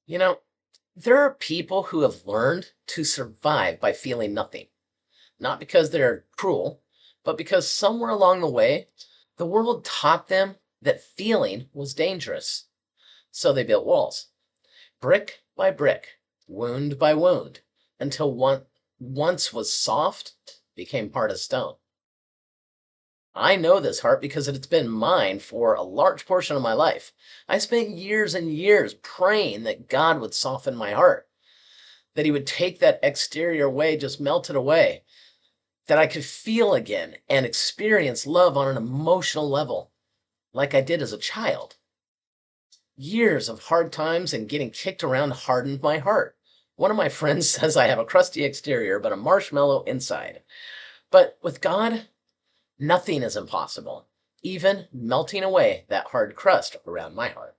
You know, there are people who have learned to survive by feeling nothing, not because they're cruel, but because somewhere along the way, the world taught them that feeling was dangerous. So they built walls, brick by brick, wound by wound, until what once was soft became hard as stone. I know this heart because it's been mine for a large portion of my life. I spent years and years praying that God would soften my heart, that he would take that exterior away, just melt it away, that I could feel again and experience love on an emotional level like I did as a child. Years of hard times and getting kicked around hardened my heart. One of my friends says I have a crusty exterior, but a marshmallow inside. But with God, nothing is impossible, even melting away that hard crust around my heart.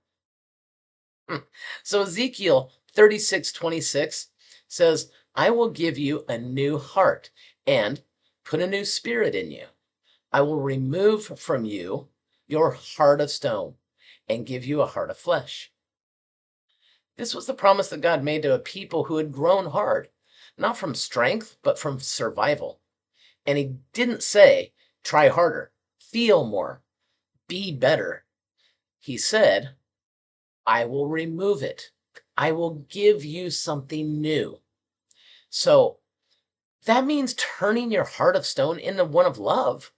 So Ezekiel 36:26 says, I will give you a new heart and put a new spirit in you. I will remove from you your heart of stone and give you a heart of flesh. This was the promise that God made to a people who had grown hard, not from strength, but from survival. And he didn't say, try harder, feel more, be better. He said, I will remove it. I will give you something new. So that means turning your heart of stone into one of love,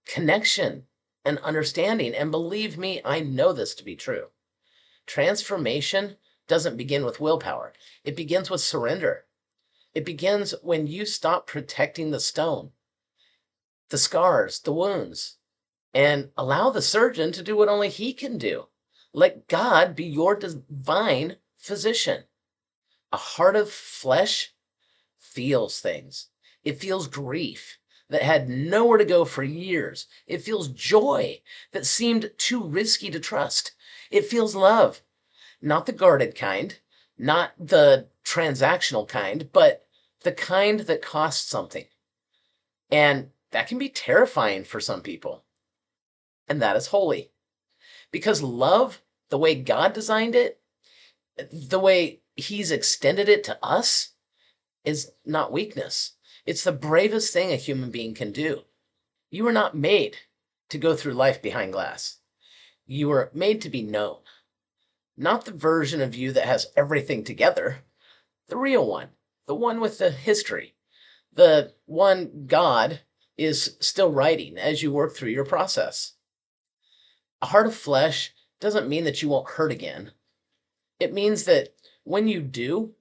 connection, and understanding. And believe me, I know this to be true. Transformation doesn't begin with willpower, it begins with surrender. It begins when you stop protecting the stone, the scars, the wounds, and allow the surgeon to do what only he can do. Let God be your divine physician. A heart of flesh feels things. It feels grief that had nowhere to go for years. It feels joy that seemed too risky to trust. It feels love, not the guarded kind, not the transactional kind, but the kind that costs something. And that can be terrifying for some people. And that is holy. Because love, the way God designed it, the way he's extended it to us, is not weakness. It's the bravest thing a human being can do. You were not made to go through life behind glass. You were made to be known, not the version of you that has everything together, the real one, the one with the history, the one God is still writing as you work through your process. A heart of flesh doesn't mean that you won't hurt again. It means that when you do,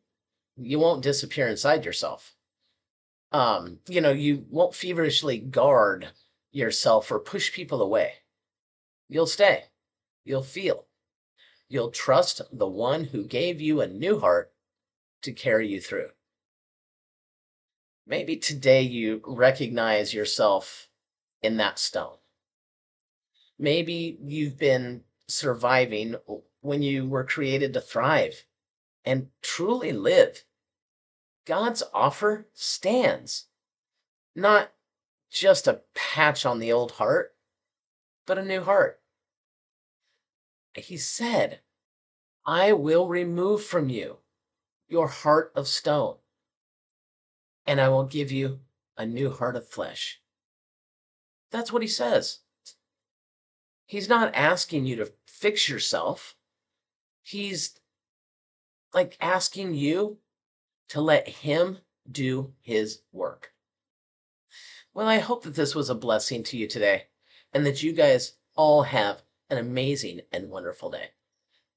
you won't disappear inside yourself. You won't feverishly guard yourself or push people away. You'll stay. You'll feel. You'll trust the one who gave you a new heart to carry you through. Maybe today you recognize yourself in that stone. Maybe you've been surviving when you were created to thrive and truly live. God's offer stands, not just a patch on the old heart, but a new heart. He said, I will remove from you your heart of stone, and I will give you a new heart of flesh. That's what he says. He's not asking you to fix yourself. He's like asking you to let him do his work. Well, I hope that this was a blessing to you today and that you guys all have an amazing and wonderful day.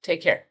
Take care.